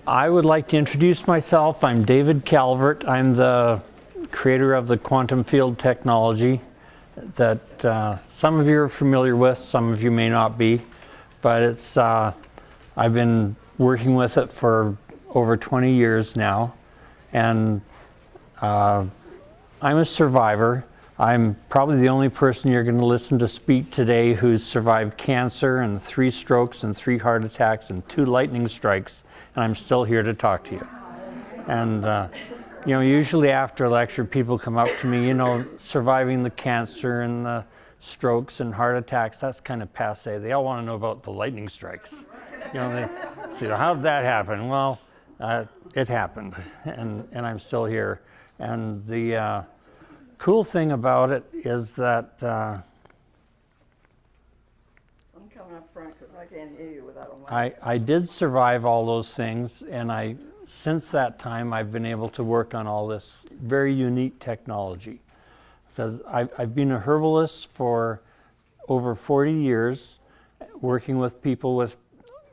I would like to introduce myself. I'm David Calvert. I'm the creator of the quantum field technology that some of you are familiar with, some of you may not be, but it's I've been working with it for over 20 years now, and I'm a survivor. I'm probably the only person you're going to listen to speak today who's survived cancer and 3 strokes and 3 heart attacks and 2 lightning strikes, and I'm still here to talk to you. And you know, usually after a lecture, people come up to me, you know, surviving the cancer and the strokes and heart attacks, that's kind of passé. They all want to know about the lightning strikes. You know, they say, how did that happen? Well, it happened, and I'm still here. And the cool thing about it is that I'm coming up front because I can't hear you without a mic. I did survive all those things, and since that time I've been able to work on all this very unique technology. Because I've been a herbalist for over 40 years, working with people with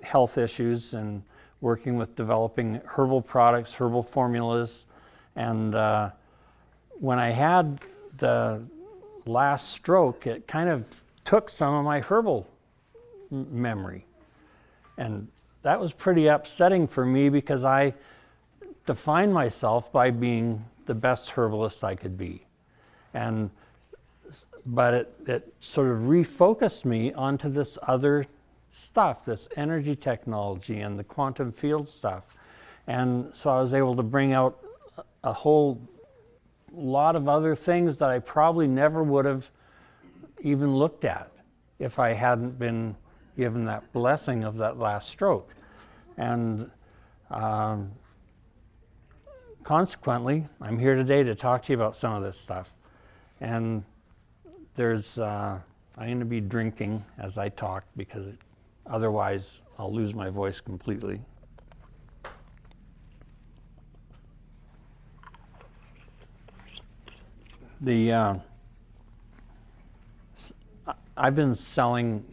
health issues and working with developing herbal products, herbal formulas, and when I had the last stroke, it kind of took some of my herbal memory. And that was pretty upsetting for me because I defined myself by being the best herbalist I could be. But it sort of refocused me onto this other stuff, this energy technology and the quantum field stuff. And so I was able to bring out a whole lot of other things that I probably never would have even looked at if I hadn't been given that blessing of that last stroke. And consequently, I'm here today to talk to you about some of this stuff. And there's, I'm going to be drinking as I talk because otherwise I'll lose my voice completely. I've been selling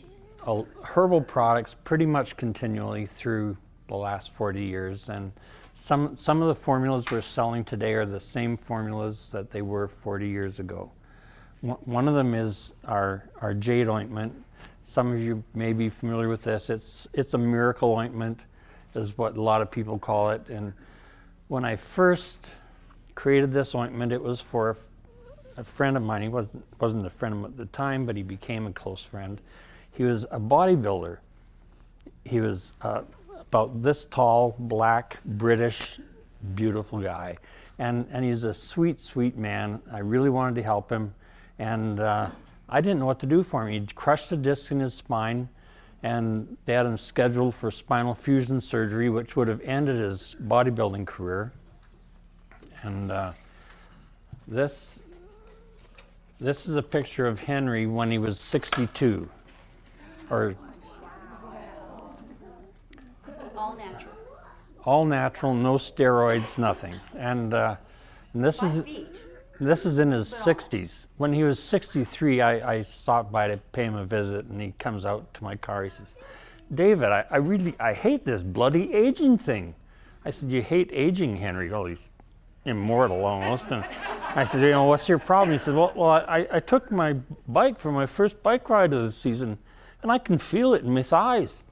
herbal products pretty much continually through the last 40 years, and some of the formulas we're selling today are the same formulas that they were 40 years ago. One of them is our jade ointment. Some of you may be familiar with this. It's a miracle ointment, is what a lot of people call it. And when I first created this ointment, it was for a friend of mine. He wasn't a friend at the time, but he became a close friend. He was a bodybuilder. He was about this tall, black, British, beautiful guy. And he's a sweet, sweet man. I really wanted to help him. And I didn't know what to do for him. He'd crushed a disc in his spine, and they had him scheduled for spinal fusion surgery, which would have ended his bodybuilding career. And this is a picture of Henry when he was 62. Or all natural. All natural, no steroids, nothing. And this is in his 60s. When he was 63, I stopped by to pay him a visit, and he comes out to my car. He says, "David, I hate this bloody aging thing." I said, "You hate aging, Henry?" Well, he's immortal almost. And I said, "You know, what's your problem?" He said, well, I took my bike for my first bike ride of the season, and I can feel it in my thighs.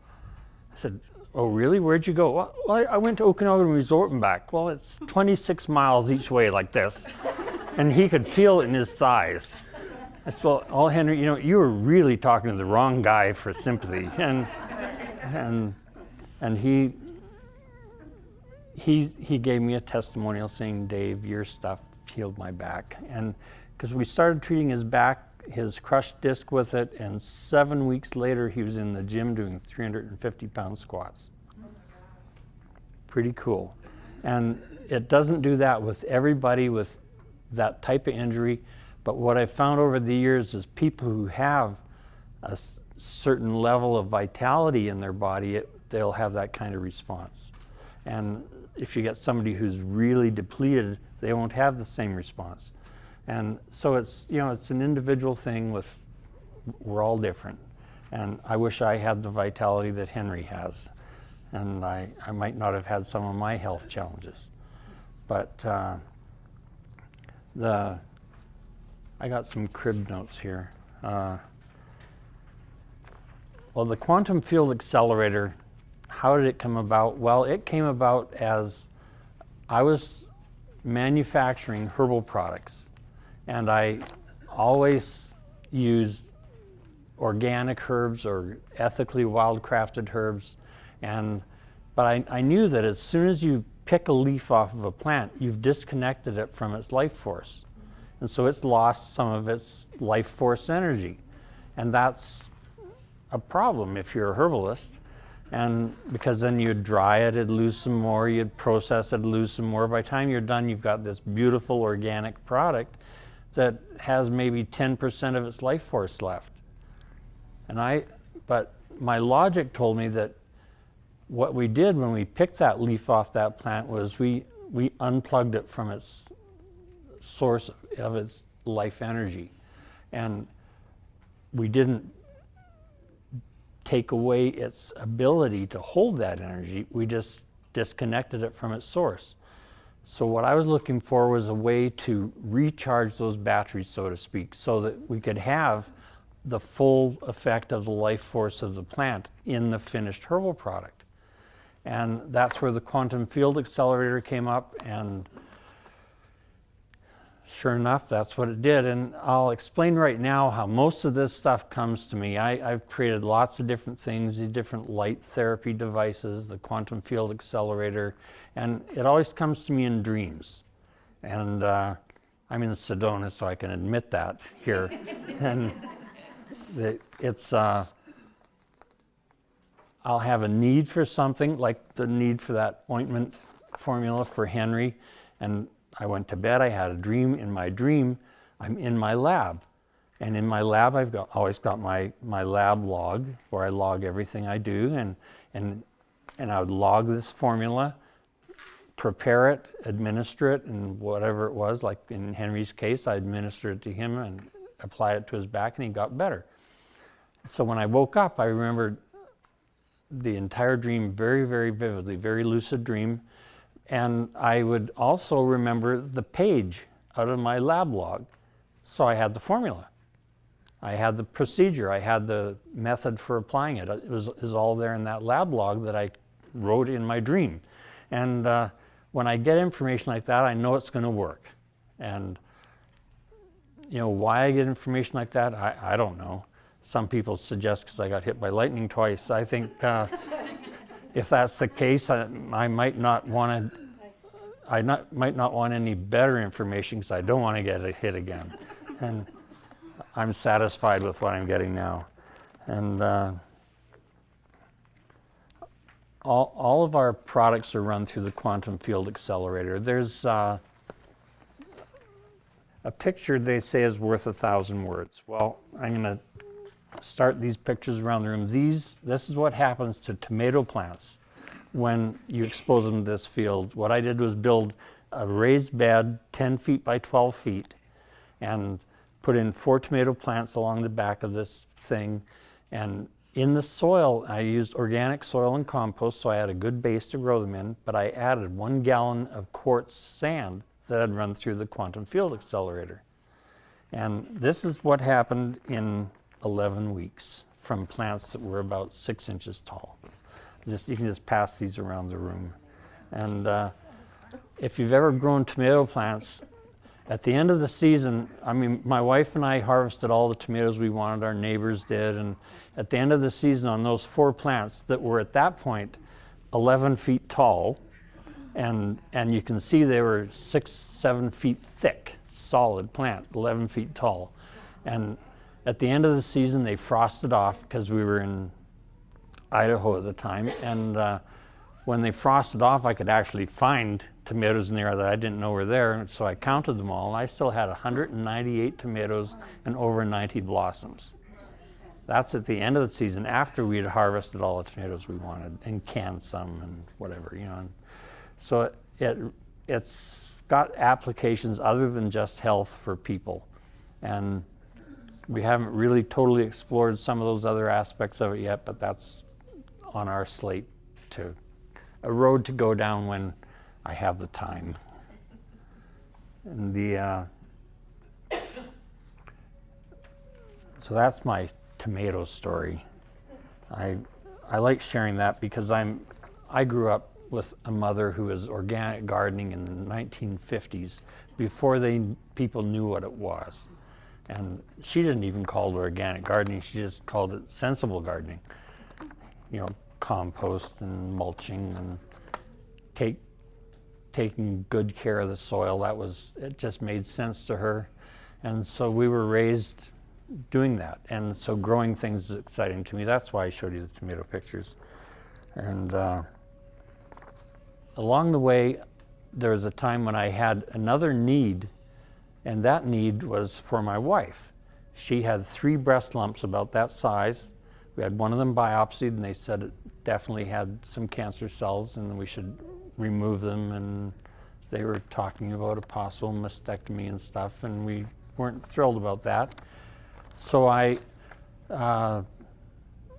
I said, "Oh, really? Where'd you go?" "Well, I went to Okanagan Resort and back." "Well, it's 26 miles each way like this." And he could feel it in his thighs. I said, "Well, Henry, you know, you were really talking to the wrong guy for sympathy." And he gave me a testimonial saying, "Dave, your stuff healed my back." And because we started treating his back, his crushed disc with it, and 7 weeks later he was in the gym doing 350-pound squats. Pretty cool. And it doesn't do that with everybody with that type of injury, but what I've found over the years is people who have a certain level of vitality in their body, they'll have that kind of response. And if you get somebody who's really depleted, they won't have the same response. And so it's, you know, it's an individual thing we're all different. And I wish I had the vitality that Henry has. and I might not have had some of my health challenges. But I got some crib notes here. Well, the quantum field accelerator, how did it come about? Well, it came about as I was manufacturing herbal products, and I always used organic herbs or ethically wildcrafted herbs, but I knew that as soon as you pick a leaf off of a plant, you've disconnected it from its life force, and so it's lost some of its life force energy, and that's a problem if you're a herbalist. And because then you'd dry it, it'd lose some more, you'd process it, lose some more. By the time you're done, you've got this beautiful organic product that has maybe 10% of its life force left. But my logic told me that what we did when we picked that leaf off that plant was we unplugged it from its source of its life energy. And we didn't take away its ability to hold that energy, we just disconnected it from its source. So what I was looking for was a way to recharge those batteries, so to speak, so that we could have the full effect of the life force of the plant in the finished herbal product. And that's where the quantum field accelerator came up, and sure enough, that's what it did. And I'll explain right now how most of this stuff comes to me. I've created lots of different things, these different light therapy devices, the quantum field accelerator, and it always comes to me in dreams. And I'm in Sedona, so I can admit that here. And I'll have a need for something, like the need for that ointment formula for Henry, and I went to bed, I had a dream. In my dream, I'm in my lab. And in my lab, always got my lab log, where I log everything I do, and I would log this formula, prepare it, administer it, and whatever it was, like in Henry's case, I administered it to him and applied it to his back, and he got better. So when I woke up, I remembered the entire dream very, very vividly, very lucid dream. And I would also remember the page out of my lab log. So I had the formula. I had the procedure. I had the method for applying it. It was all there in that lab log that I wrote in my dream. And when I get information like that, I know it's going to work. And why I get information like that, I don't know. Some people suggest because I got hit by lightning twice. I think if that's the case, I might not want any better information, because I don't want to get hit again. And I'm satisfied with what I'm getting now. And all of our products are run through the quantum field accelerator. There's a picture they say is worth 1,000 words. Well, I'm going to start these pictures around the room. This is what happens to tomato plants when you expose them to this field. What I did was build a raised bed 10 feet by 12 feet and put in 4 tomato plants along the back of this thing. And in the soil, I used organic soil and compost, so I had a good base to grow them in, but I added 1 gallon of quartz sand that I'd run through the quantum field accelerator. And this is what happened in 11 weeks from plants that were about 6 inches tall. You can just pass these around the room. And if you've ever grown tomato plants, at the end of the season, my wife and I harvested all the tomatoes we wanted, our neighbors did, and at the end of the season on those 4 plants that were at that point 11 feet tall, and you can see they were 6-7 feet thick, solid plant, 11 feet tall. And at the end of the season, they frosted off, because we were in Idaho at the time, and when they frosted off, I could actually find tomatoes in there that I didn't know were there, and so I counted them all, and I still had 198 tomatoes and over 90 blossoms. That's at the end of the season, after we had harvested all the tomatoes we wanted and canned some and whatever, And so it's got applications other than just health for people, and we haven't really totally explored some of those other aspects of it yet, but that's on our slate a road to go down when I have the time. And so that's my tomato story. I like sharing that because I grew up with a mother who was organic gardening in the 1950s before people knew what it was. And she didn't even call it organic gardening, she just called it sensible gardening. You know, compost and mulching and taking good care of the soil. It just made sense to her. And so we were raised doing that. And so growing things is exciting to me. That's why I showed you the tomato pictures. And along the way, there was a time when I had another need, and that need was for my wife. She had 3 breast lumps about that size. We had one of them biopsied, and they said it definitely had some cancer cells, and we should remove them. And they were talking about a possible mastectomy and stuff, and we weren't thrilled about that. So I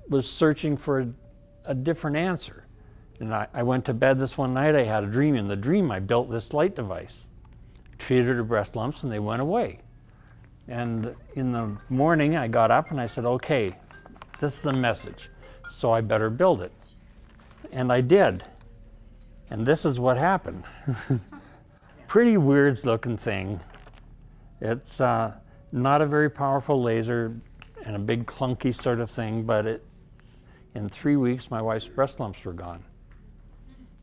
was searching for a different answer. And I went to bed this one night, I had a dream. In the dream, I built this light device, treated her breast lumps, and they went away. And in the morning, I got up and I said, okay, this is a message, so I better build it. And I did. And this is what happened. Pretty weird looking thing. It's not a very powerful laser and a big clunky sort of thing, but in 3 weeks, my wife's breast lumps were gone.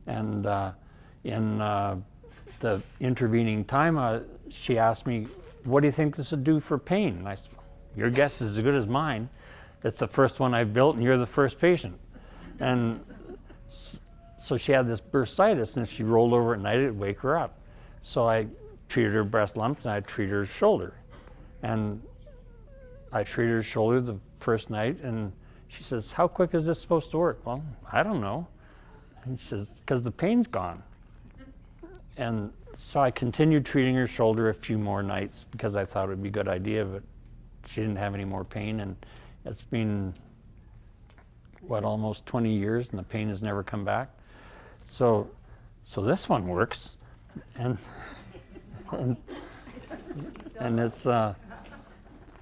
And in the intervening time, she asked me, what do you think this would do for pain? And I said, your guess is as good as mine. It's the first one I've built, and you're the first patient. And so she had this bursitis, and if she rolled over at night, it'd wake her up. So I treated her breast lumps, and I treated her shoulder. And I treated her shoulder the first night, and she says, how quick is this supposed to work? Well, I don't know. And she says, because the pain's gone. And so I continued treating her shoulder a few more nights because I thought it would be a good idea, but she didn't have any more pain. And it's been, almost 20 years, and the pain has never come back. So this one works. And it's, yeah,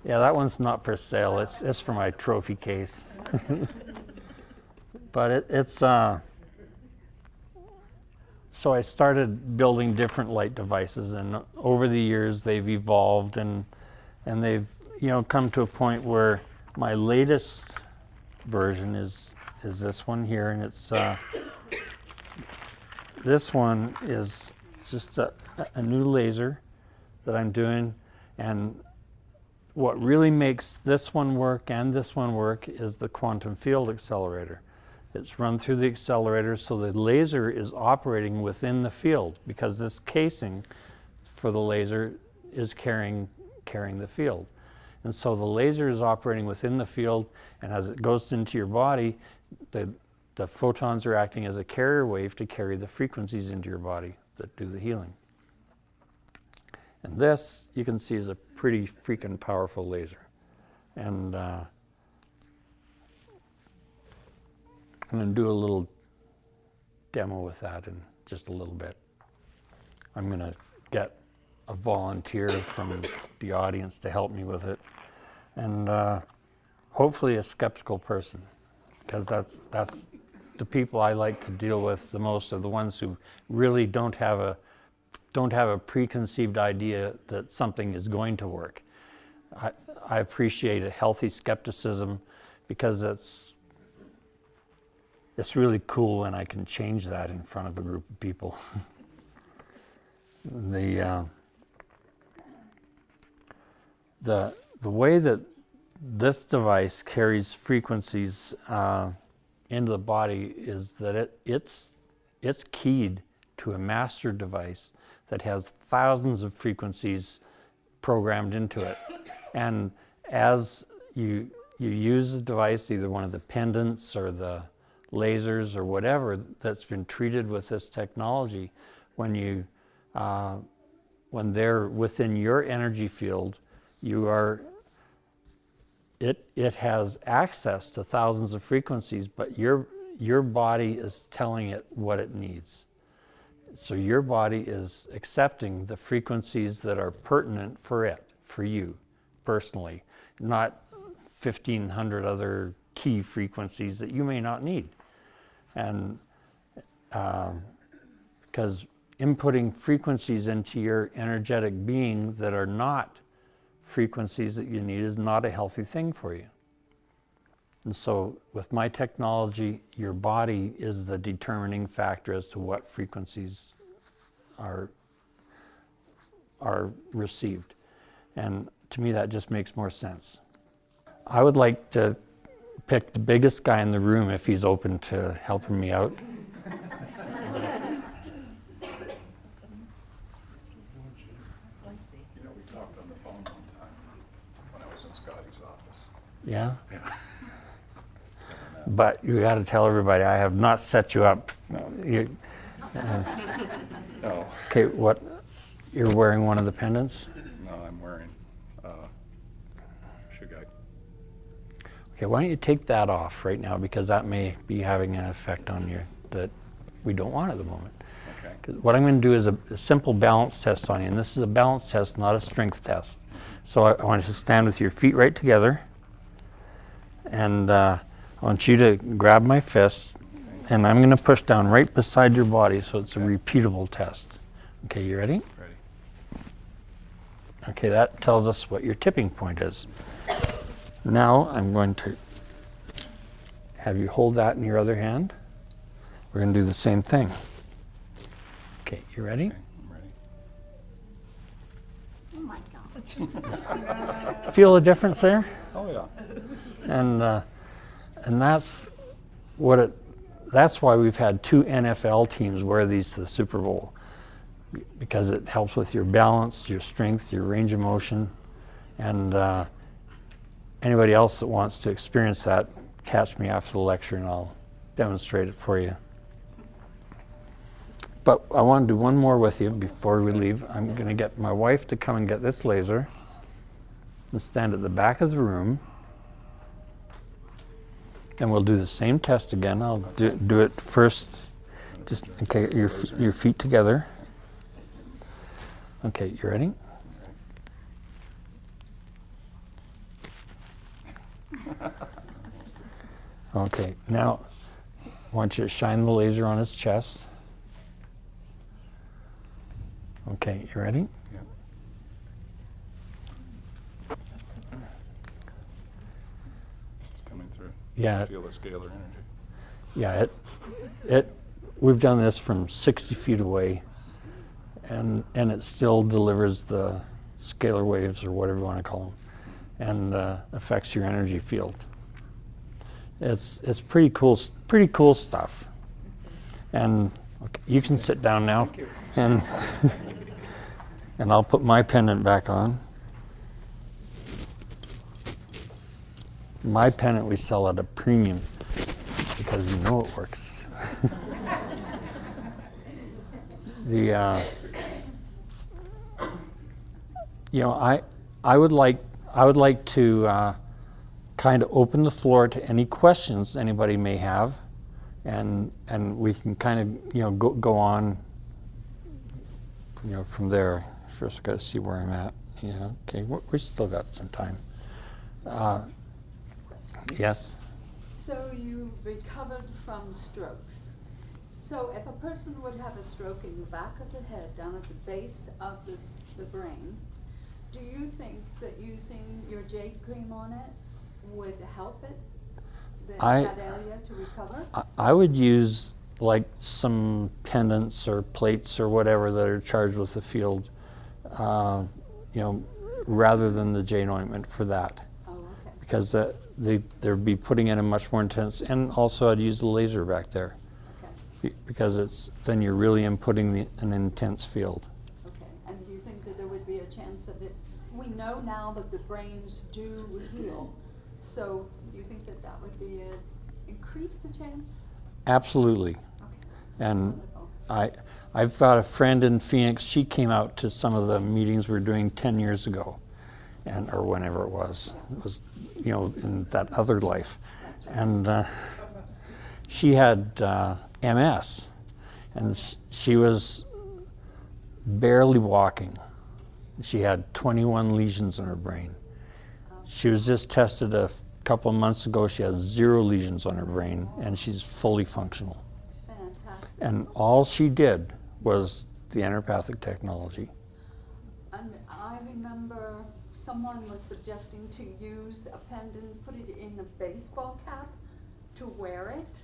that one's not for sale. It's for my trophy case. But so I started building different light devices, and over the years they've evolved and they've come to a point where my latest version is this one here, and it's this one is just a new laser that I'm doing, and what really makes this one work and this one work is the quantum field accelerator. It's run through the accelerator, so the laser is operating within the field because this casing for the laser is carrying the field. And so the laser is operating within the field, and as it goes into your body, the photons are acting as a carrier wave to carry the frequencies into your body that do the healing. And this, you can see, is a pretty freaking powerful laser. And I'm going to do a little demo with that in just a little bit. I'm going to get a volunteer from the audience to help me with it, and hopefully a skeptical person, because that's the people I like to deal with the most, are the ones who really don't have a preconceived idea that something is going to work. I appreciate a healthy skepticism because it's really cool when I can change that in front of a group of people. The way that this device carries frequencies into the body is that it's keyed to a master device that has thousands of frequencies programmed into it. And as you use the device, either one of the pendants or the lasers or whatever that's been treated with this technology, when they're within your energy field, it has access to thousands of frequencies, but you your body is telling it what it needs. So your body is accepting the frequencies that are pertinent for it, for you personally, not 1,500 other key frequencies that you may not need. And because inputting frequencies into your energetic being that are not frequencies that you need is not a healthy thing for you. And so with my technology, your body is the determining factor as to what frequencies are received. And to me, that just makes more sense. I would like to pick the biggest guy in the room if he's open to helping me out. You know, we talked on the phone one time when I was in Scotty's office. Yeah? Yeah. But you got to tell everybody, I have not set you up. You, No, okay, what? You're wearing one of the pendants? no, I'm wearing Shugite. Okay, why don't you take that off right now, because that may be having an effect on you that we don't want at the moment. Okay. 'Cause what I'm going to do is a simple balance test on you, and this is a balance test, not a strength test. So I want you to stand with your feet right together, and I want you to grab my fist, and I'm going to push down right beside your body, so it's a repeatable test. Okay, you ready? Ready. Okay, that tells us what your tipping point is. Now I'm going to have you hold that in your other hand. We're going to do the same thing. Okay, you ready? Okay, I'm ready. Oh my God. Feel the difference there? Oh, yeah. And that's what it. That's why we've had 2 NFL teams wear these to the Super Bowl, because it helps with your balance, your strength, your range of motion, and anybody else that wants to experience that, catch me after the lecture and I'll demonstrate it for you. But I want to do one more with you before we leave. I'm going to get my wife to come and get this laser and stand at the back of the room. And we'll do the same test again. I'll do it first. Just, okay, your feet together. Okay, you ready? Okay, now I want you to shine the laser on his chest. Okay, you ready? Yeah. It's coming through. Yeah. I feel the scalar energy. Yeah, we've done this from 60 feet away, and it still delivers the scalar waves, or whatever you want to call them, and affects your energy field. It's pretty cool stuff. And okay, you can sit down now, Thank you. and and I'll put my pendant back on. My pendant we sell at a premium, because you know it works. I would like to kind of open the floor to any questions anybody may have, and we can kind of go on from there. First, I've got to see where I'm at. Yeah, okay, we still got some time. Yes. So you recovered from strokes. So if a person would have a stroke in the back of the head, down at the base of the brain, do you think that using your jade cream on it would help it, that area to recover? I would use like some pendants or plates or whatever that are charged with the field, rather than the jade ointment for that. Oh, okay. Because they'd be putting in a much more intense, and also I'd use the laser back there, Okay. because then you're really inputting an intense field. Okay. And do you think that there would be a chance of it? We know now that the brains do heal. So do you think that would be increase the chance? Absolutely. Okay. And Wonderful. I've got a friend in Phoenix. She came out to some of the meetings we were doing 10 years ago, or whenever it was. It was, in that other life, and she had MS, and she was barely walking. She had 21 lesions in her brain. She was just tested a couple of months ago. She has 0 lesions on her brain, and she's fully functional. Fantastic. And all she did was the Enerpathic Technology. And I remember someone was suggesting to use a pendant, put it in a baseball cap to wear it,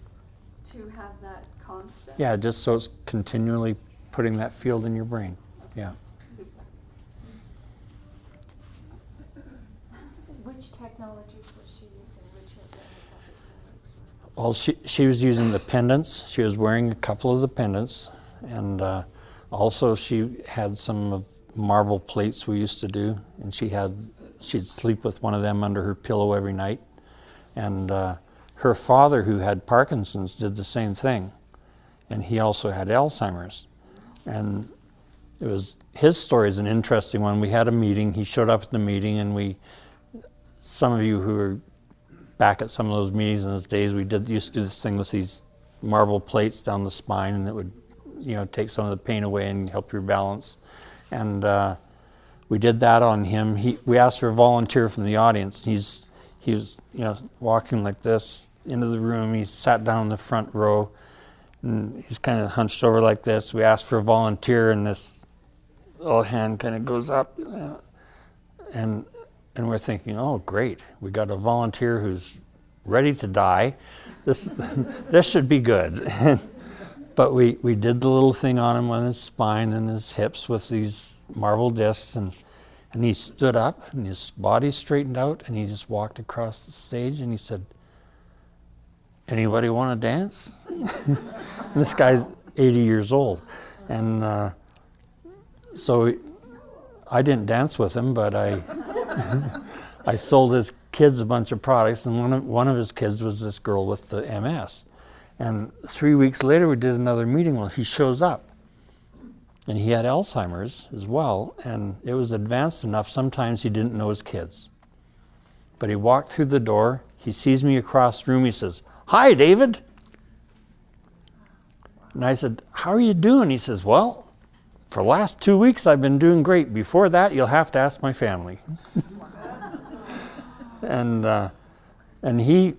to have that constant. Yeah, just so it's continually putting that field in your brain. Yeah. Super. Which technologies was she using? Which enerpathic products? Well, she was using the pendants. She was wearing a couple of the pendants, and also she had some of marble plates we used to do, and she'd sleep with one of them under her pillow every night. And her father, who had Parkinson's, did the same thing, and he also had Alzheimer's. And his story is an interesting one. We had a meeting. He showed up at the meeting, and some of you who were back at some of those meetings in those days, we used to do this thing with these marble plates down the spine, and it would, take some of the pain away and help your balance. And we did that on him. We asked for a volunteer from the audience. He was, walking like this into the room. He sat down in the front row, and he's kind of hunched over like this. We asked for a volunteer, and this little hand kind of goes up, and we're thinking, oh, great, we got a volunteer who's ready to die. This should be good. But we did the little thing on him on his spine and his hips with these marble discs, and he stood up, and his body straightened out, and he just walked across the stage, and he said, "Anybody want to dance?" This guy's 80 years old, and so I didn't dance with him, but I sold his kids a bunch of products, and one of his kids was this girl with the MS. And 3 weeks later, we did another meeting. Well, he shows up, and he had Alzheimer's as well, and it was advanced enough. Sometimes he didn't know his kids. But he walked through the door. He sees me across the room. He says, "Hi, David." And I said, "How are you doing?" He says, "Well, for the last 2 weeks, I've been doing great. Before that, you'll have to ask my family." And he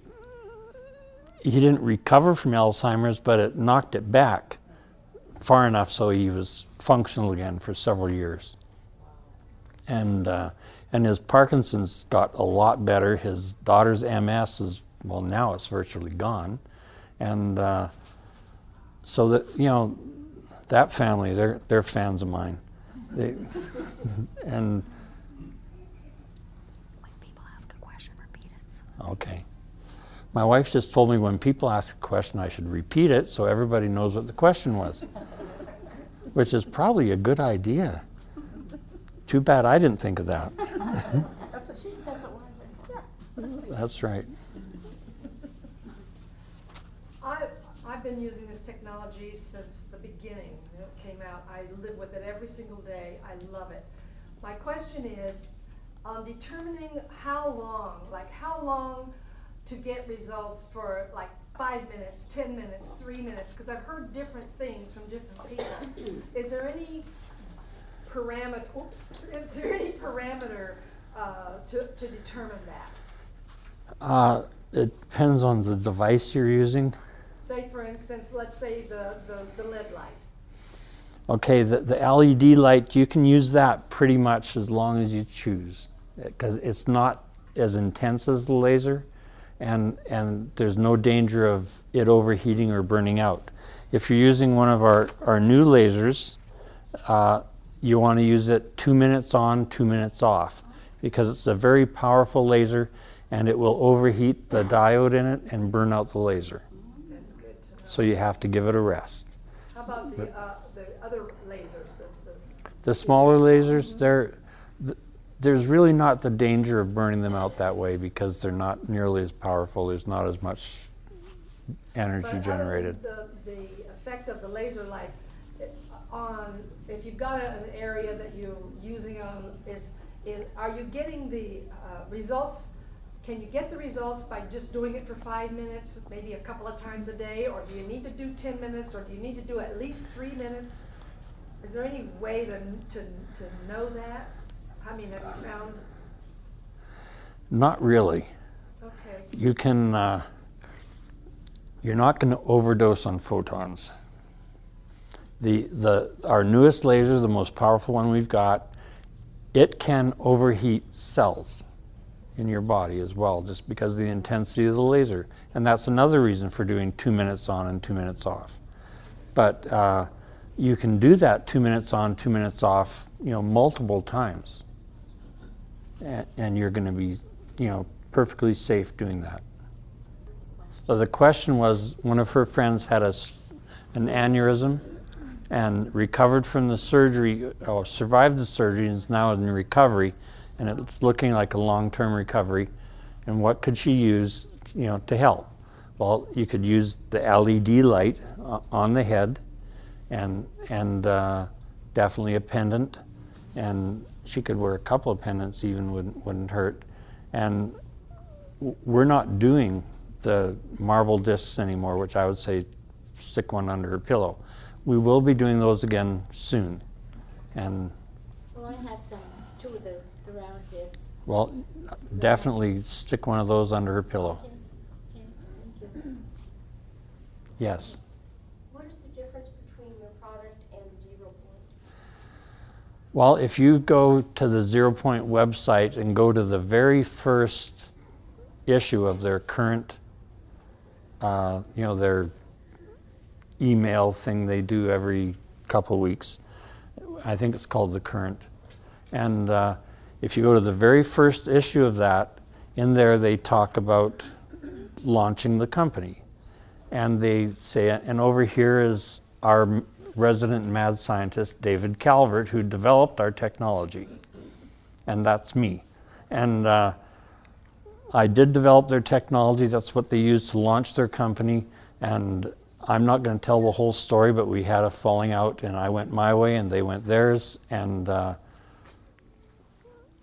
didn't recover from Alzheimer's, but it knocked it back far enough so he was functional again for several years. And his Parkinson's got a lot better. His daughter's MS is, well, now it's virtually gone. And so that, that family, they're fans of mine. And when people ask a question, repeat it. okay. My wife just told me when people ask a question, I should repeat it so everybody knows what the question was, which is probably a good idea. Too bad I didn't think of that. That's what yeah. That's right. I've been using this technology since the beginning. When it came out, I live with it every single day. I love it. My question is on determining how long to get results for like 5 minutes, 10 minutes, 3 minutes, because I've heard different things from different people. Is there any parameter? Is there any parameter to determine that? It depends on the device you're using. Say, for instance, let's say the LED light. Okay, the LED light, you can use that pretty much as long as you choose, because it's not as intense as the laser, and there's no danger of it overheating or burning out. If you're using one of our new lasers, you want to use it 2 minutes on, 2 minutes off, because it's a very powerful laser, and it will overheat the diode in it and burn out the laser. That's good to know. So you have to give it a rest. How about the other lasers? The smaller lasers, there's really not the danger of burning them out that way because they're not nearly as powerful. There's not as much energy generated. The effect of the laser light on, if you've got an area that you're using on, are you getting the results? can you get the results by just doing it for 5 minutes, maybe a couple of times a day, or do you need to do 10 minutes, or do you need to do at least 3 minutes? Is there any way to know that? I mean, have you found? Not really. Okay. You can, you're not going to overdose on photons. Our newest laser, the most powerful one we've got, it can overheat cells in your body as well, just because of the intensity of the laser. And that's another reason for doing 2 minutes on and 2 minutes off. But you can do that 2 minutes on, 2 minutes off, multiple times. And you're going to be, perfectly safe doing that. So the question was, one of her friends had an aneurysm and recovered from the surgery, or survived the surgery, and is now in recovery, and it's looking like a long-term recovery. And what could she use, to help? Well, you could use the LED light on the head, and definitely a pendant, and she could wear a couple of pendants, even wouldn't hurt. And we're not doing the marble discs anymore, which I would say stick one under her pillow. We will be doing those again soon. And Well, I have two of the round discs. well, definitely stick one of those under her pillow. Okay, thank you. Yes. What is the difference between your product and 0 Point? Well, if you go to the 0 Point website and go to the very first issue of their current, their email thing they do every couple of weeks, I think it's called The Current. And if you go to the very first issue of that, in there they talk about launching the company. And they say, and over here is our resident mad scientist, David Calvert, who developed our technology. And that's me. And I did develop their technology. That's what they used to launch their company. And I'm not going to tell the whole story, but we had a falling out, and I went my way and they went theirs. And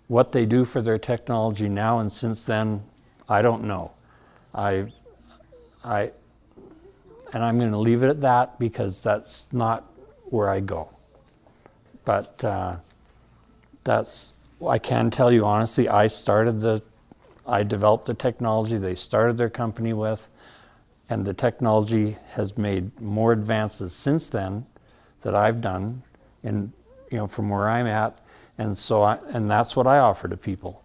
what they do for their technology now and since then, I don't know. And I'm going to leave it at that, because that's not where I go. But I can tell you honestly, I developed the technology they started their company with, and the technology has made more advances since then that I've done, from where I'm at, and that's what I offer to people.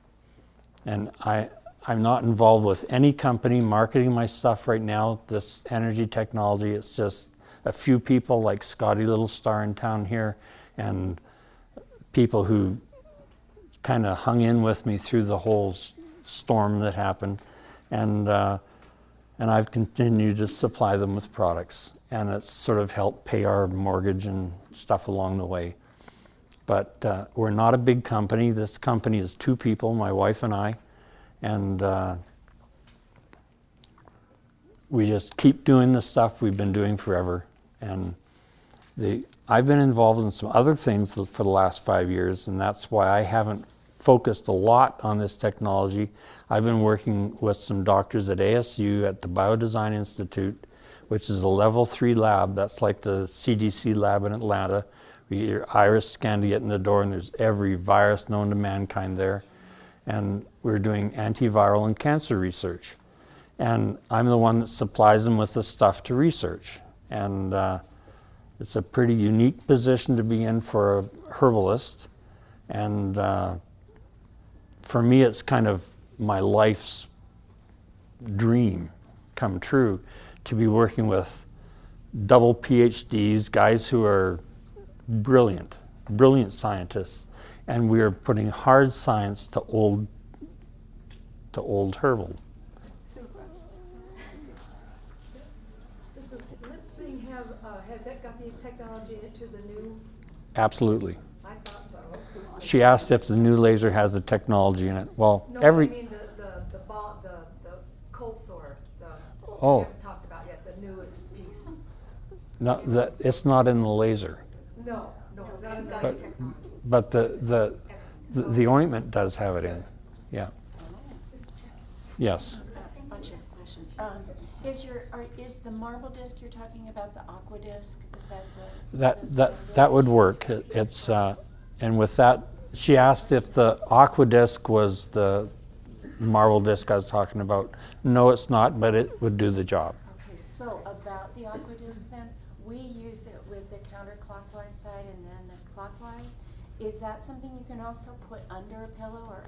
And I'm not involved with any company marketing my stuff right now, this energy technology. It's just a few people like Scotty Little Star in town here, and people who kind of hung in with me through the whole storm that happened. And I've continued to supply them with products, and it's sort of helped pay our mortgage and stuff along the way. But we're not a big company. This company is 2 people, my wife and I, and we just keep doing the stuff we've been doing forever. And I've been involved in some other things for the last 5 years, and that's why I haven't focused a lot on this technology. I've been working with some doctors at ASU at the Biodesign Institute, which is a level 3 lab. That's like the CDC lab in Atlanta. We get your iris scan to get in the door, and there's every virus known to mankind there. And we're doing antiviral and cancer research. And I'm the one that supplies them with the stuff to research. And it's a pretty unique position to be in for a herbalist. And for me, it's kind of my life's dream come true, to be working with double PhDs, guys who are brilliant scientists, and we are putting hard science to old herbal. Super. Does the lip thing has that got the technology into the new? Absolutely. I thought so. She asked if the new laser has the technology in it. Well, No, I mean the cold sore, Oh. we haven't talked about yet, the newest piece. no, it's not in the laser, No, it's not in the But- technology. but the ointment does have it in. Yeah. Yes. A bunch of questions. Is the marble disc you're talking about the aqua disc? Is that the? That would work. It's and with that, she asked if the aqua disc was the marble disc I was talking about. No, it's not, but it would do the job. Okay, so about the aqua disc then, we use it with the counterclockwise side and then the clockwise. Is that something you can also put under a pillow or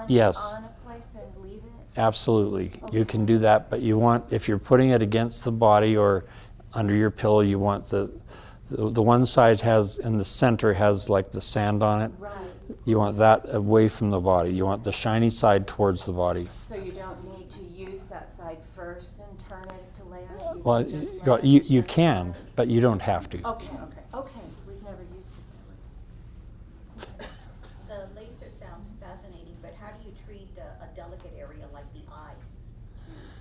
Yes. on a place and leave it? Absolutely, you can do that, but you want, if you're putting it against the body or under your pillow, you want the one side has, in the center has like the sand on it. Right. You want that away from the body. You want the shiny side towards the body. So you don't need to use that side first and turn it to lay on it? Well, can just let it you shine can, first? but you don't have to. Okay. We've never used it that way. The laser sounds fascinating, but how do you treat a delicate area like the eye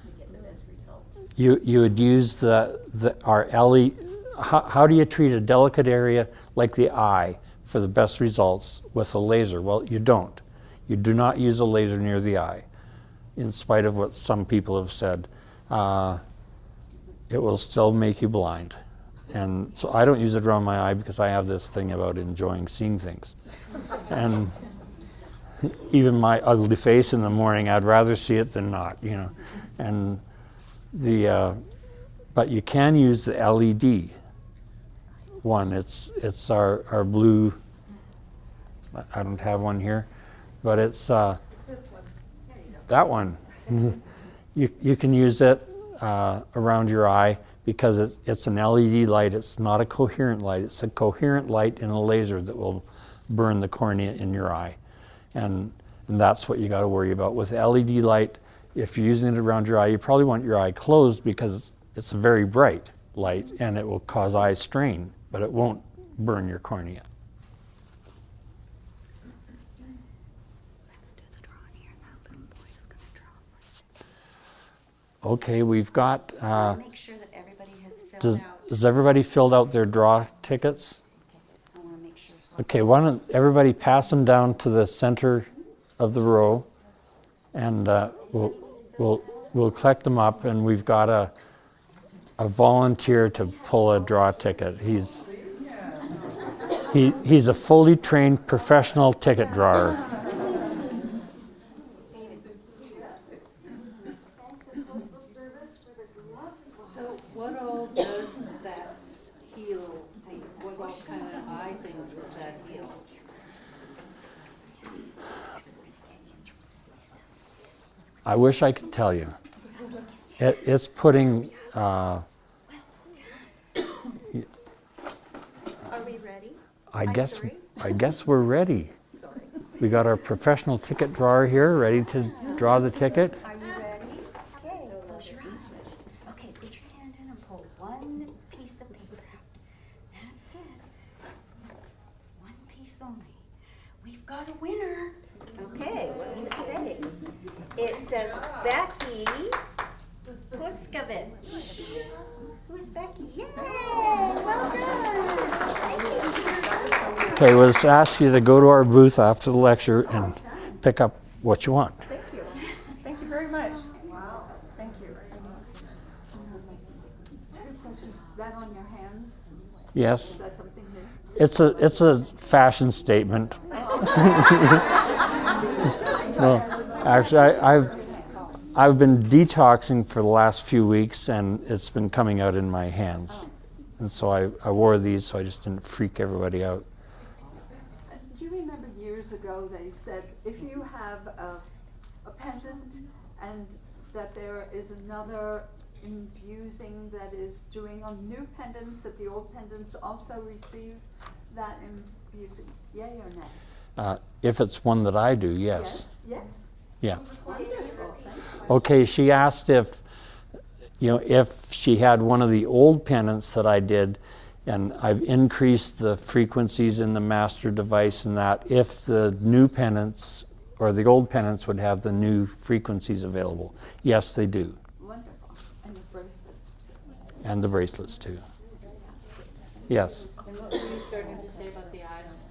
to get the best results? You would use our LED. How do you treat a delicate area like the eye for the best results with a laser? Well, you don't. You do not use a laser near the eye, in spite of what some people have said. It will still make you blind. And so I don't use it around my eye because I have this thing about enjoying seeing things. And even my ugly face in the morning, I'd rather see it than not, you know. And but you can use the LED one. It's our blue. I don't have one here, but it's It's this one. There you go. that one. You can use it around your eye because it's an LED light. It's not a coherent light. It's a coherent light in a laser that will burn the cornea in your eye, and that's what you got to worry about with LED light. If you're using it around your eye, you probably want your eye closed because it's a very bright light and it will cause eye strain, but it won't burn your cornea. Let's do the draw here. That little boy is going to draw. Okay, we've got. Make sure that everybody has filled Does out. everybody filled out their draw tickets? I want to make sure. So Okay, why don't everybody pass them down to the center of the row, and we'll collect them up, and we've got a volunteer to pull a draw ticket. He's a fully trained professional ticket drawer. So what all does that heal, what all kind of eye things does that heal? I wish I could tell you. It's putting. are we ready? I guess. sorry. I guess we're ready. Sorry. We got our professional ticket drawer here, ready to draw the ticket. Are you ready? Okay, close your eyes. Okay, put your hand in and pull one piece of paper out. That's it. One piece only. We've got a winner. Okay, what does it say? It says Becky Puskovich. Who's Becky? Yay! Well done. Thank you. Okay, we'll just ask you to go to our booth after the lecture and pick up what you want. Thank you. Thank you very much. Wow. Thank you. Two questions. Is that on your hands? Is Yes, that something new? it's a fashion statement. No, actually, I've been detoxing for the last few weeks, and it's been coming out in my hands, and so I wore these so I just didn't freak everybody out. Do you remember years ago they said if you have a pendant and that there is another infusing that is doing on new pendants, that the old pendants also receive that infusing? Yay or nay? If it's one that I do, yes. Yes? Yeah. Wonderful, thank you. Okay, she asked if she had one of the old pendants that I did, and I've increased the frequencies in the master device and that, if the new pendants or the old pendants would have the new frequencies available. Yes, they do. Wonderful. And the bracelets. And the bracelets too. Yes. And what were you starting to say about the eyes?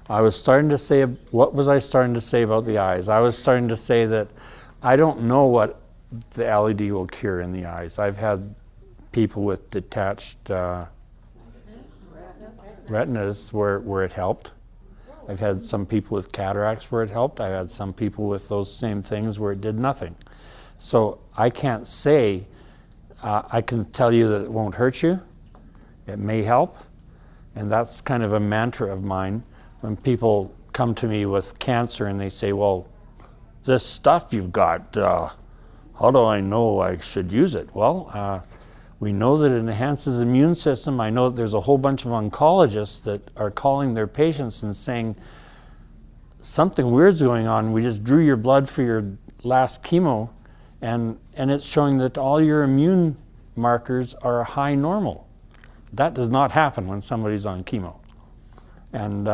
I was starting to say, what was I starting to say about the eyes? I was starting to say that I don't know what the LED will cure in the eyes. I've had people with detached retinas where it helped. I've had some people with cataracts where it helped. I've had some people with those same things where it did nothing. So I can't say, I can tell you that it won't hurt you. It may help. And that's kind of a mantra of mine. When people come to me with cancer and they say, well, this stuff you've got, how do I know I should use it? Well, we know that it enhances the immune system. I know that there's a whole bunch of oncologists that are calling their patients and saying, something weird's going on. We just drew your blood for your last chemo, and it's showing that all your immune markers are high normal. That does not happen when somebody's on chemo. And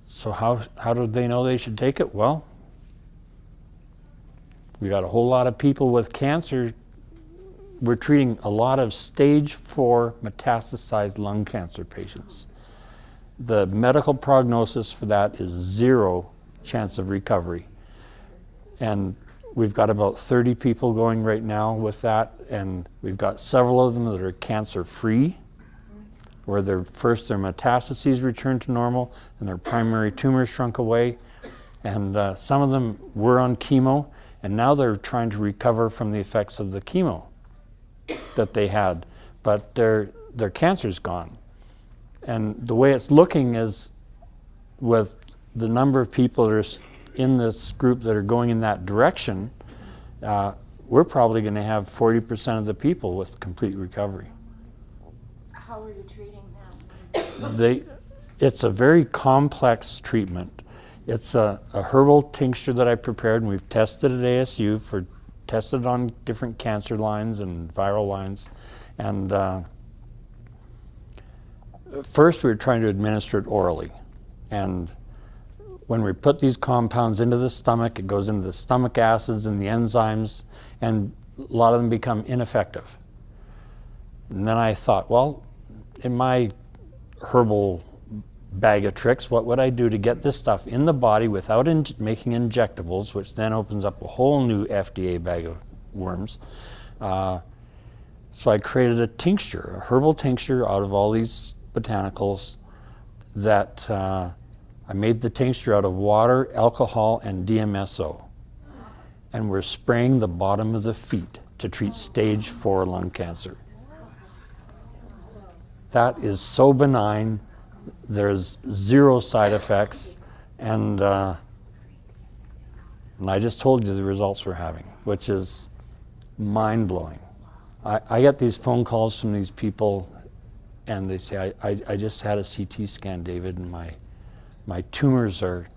so how do they know they should take it? Well, we got a whole lot of people with cancer. We're treating a lot of stage 4 metastasized lung cancer patients. The medical prognosis for that is 0 chance of recovery. And we've got about 30 people going right now with that, and we've got several of them that are cancer-free, where their metastases returned to normal and their primary tumor shrunk away. And some of them were on chemo, and now they're trying to recover from the effects of the chemo that they had, but their cancer's gone. And the way it's looking is, with the number of people that are in this group that are going in that direction, we're probably going to have 40% of the people with complete recovery. How are you treating them? It's a very complex treatment. It's a herbal tincture that I prepared, and we've tested at ASU tested on different cancer lines and viral lines. And first we were trying to administer it orally. And when we put these compounds into the stomach, it goes into the stomach acids and the enzymes, and a lot of them become ineffective. And then I thought, well, in my herbal bag of tricks, what would I do to get this stuff in the body without making injectables, which then opens up a whole new FDA bag of worms. So I created a tincture, a herbal tincture out of all these botanicals that I made the tincture out of water, alcohol, and DMSO. And we're spraying the bottom of the feet to treat stage 4 lung cancer. That is so benign. There's 0 side effects, and I just told you the results we're having, which is mind-blowing. I get these phone calls from these people, and they say, I just had a CT scan, David, and my tumors are,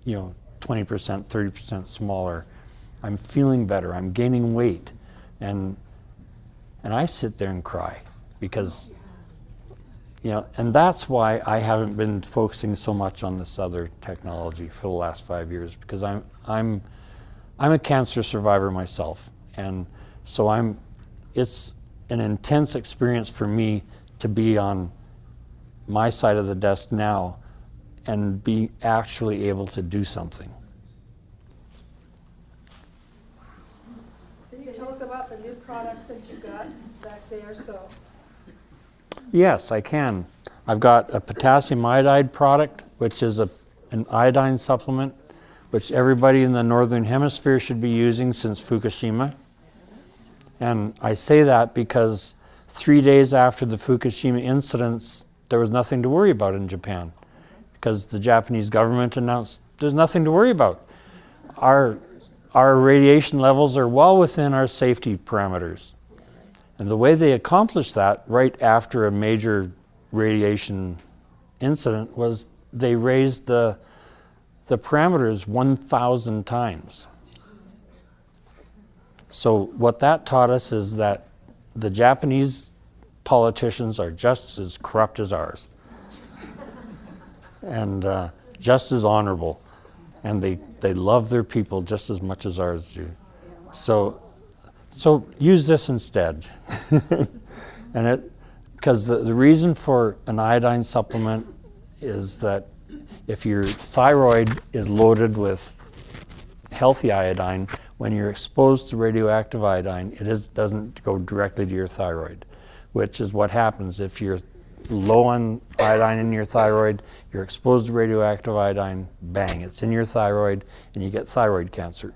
20%, 30% smaller. I'm feeling better. I'm gaining weight. And I sit there and cry because, and that's why I haven't been focusing so much on this other technology for the last 5 years, because I'm a cancer survivor myself. And so it's an intense experience for me to be on my side of the desk now and be actually able to do something. Can you tell us about the new products that you've got back there? Yes, I can. I've got a potassium iodide product, which is an iodine supplement, which everybody in the Northern Hemisphere should be using since Fukushima. And I say that because 3 days after the Fukushima incidents, there was nothing to worry about in Japan, because the Japanese government announced there's nothing to worry about. Our radiation levels are well within our safety parameters. And the way they accomplished that right after a major radiation incident was they raised the parameters 1,000 times. So what that taught us is that the Japanese politicians are just as corrupt as ours, and just as honorable, and they love their people just as much as ours do. So use this instead. And because the reason for an iodine supplement is that if your thyroid is loaded with healthy iodine, when you're exposed to radioactive iodine, doesn't go directly to your thyroid, which is what happens if you're low on iodine in your thyroid, you're exposed to radioactive iodine, bang, it's in your thyroid, and you get thyroid cancer.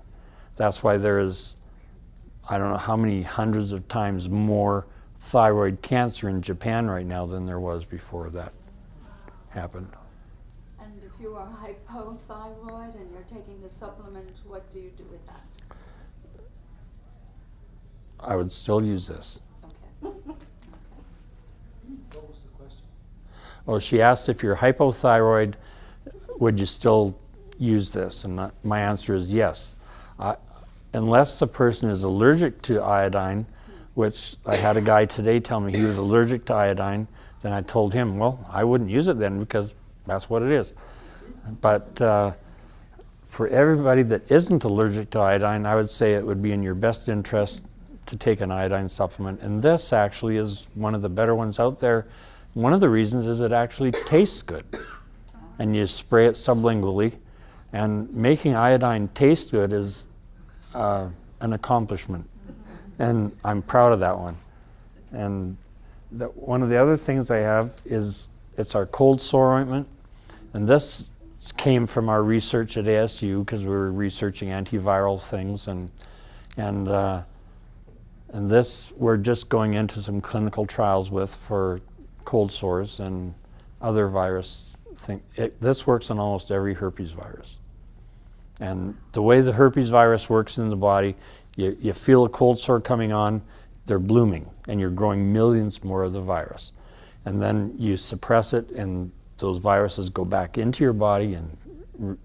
That's why there is, I don't know how many hundreds of times more thyroid cancer in Japan right now than there was before that happened. And if you are hypothyroid and you're taking the supplement, what do you do with that? I would still use this. Okay. Oh, she asked if you're hypothyroid, would you still use this? And my answer is yes. Unless the person is allergic to iodine, which I had a guy today tell me he was allergic to iodine, then I told him, well, I wouldn't use it then because that's what it is. But for everybody that isn't allergic to iodine, I would say it would be in your best interest to take an iodine supplement. And this actually is one of the better ones out there. One of the reasons is it actually tastes good. And you spray it sublingually. And making iodine taste good is an accomplishment. And I'm proud of that one. And one of the other things I have is it's our cold sore ointment. And this came from our research at ASU because we were researching antiviral things. And this we're just going into some clinical trials with for cold sores and other virus things. This works on almost every herpes virus. And the way the herpes virus works in the body, you feel a cold sore coming on, they're blooming, and you're growing millions more of the virus. And then you suppress it, and those viruses go back into your body and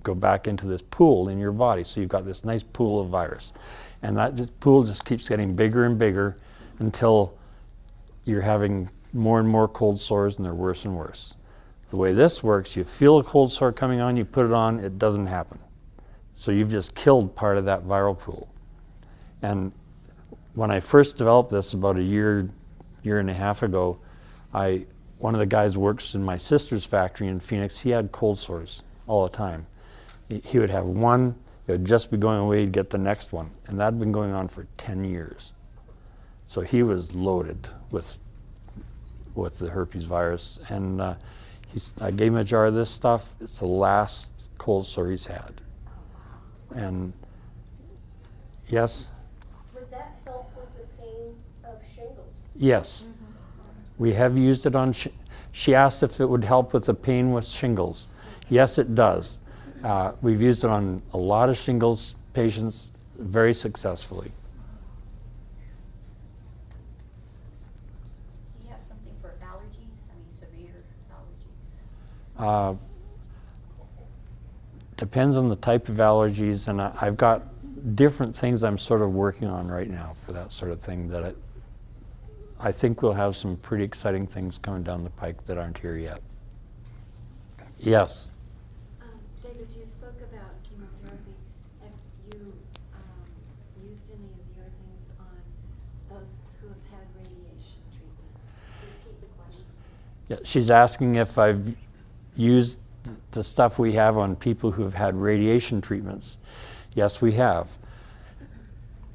go back into this pool in your body. So you've got this nice pool of virus. And that pool just keeps getting bigger and bigger until you're having more and more cold sores, and they're worse and worse. The way this works, you feel a cold sore coming on, you put it on, it doesn't happen. So you've just killed part of that viral pool. And when I first developed this about a year and a half ago, one of the guys works in my sister's factory in Phoenix. He had cold sores all the time. He would have one, it would just be going away, he'd get the next one. And that had been going on for 10 years. So he was loaded with the herpes virus. And I gave him a jar of this stuff. It's the last cold sore he's had. And yes? Would that help with the pain of shingles? Yes. We have used it on, she asked if it would help with the pain with shingles. Yes, it does. We've used it on a lot of shingles patients very successfully. Do you have something for allergies? I mean, severe allergies? Depends on the type of allergies, and I've got different things I'm sort of working on right now for that sort of thing that I think we'll have some pretty exciting things coming down the pike that aren't here yet. Yes? David, you spoke about chemotherapy. Have you used any of your things on those who have had radiation treatments? Repeat the question. Yeah, she's asking if I've used the stuff we have on people who have had radiation treatments. Yes, we have.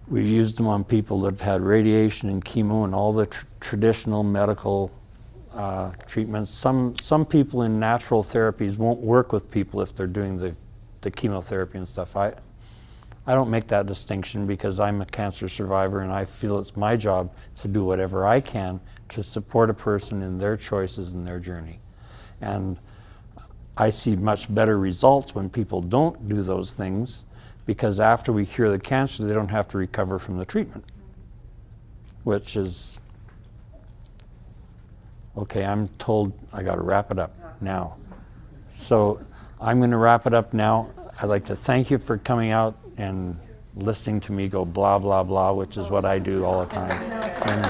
We've used them on people that have had radiation and chemo and all the traditional medical treatments. Some people in natural therapies won't work with people if they're doing the chemotherapy and stuff. I don't make that distinction because I'm a cancer survivor and I feel it's my job to do whatever I can to support a person in their choices and their journey. And I see much better results when people don't do those things, because after we cure the cancer, they don't have to recover from the treatment, which is, okay, I'm told I got to wrap it up now. So I'm going to wrap it up now. I'd like to thank you for coming out and listening to me go blah, blah, blah, which is what I do all the time. And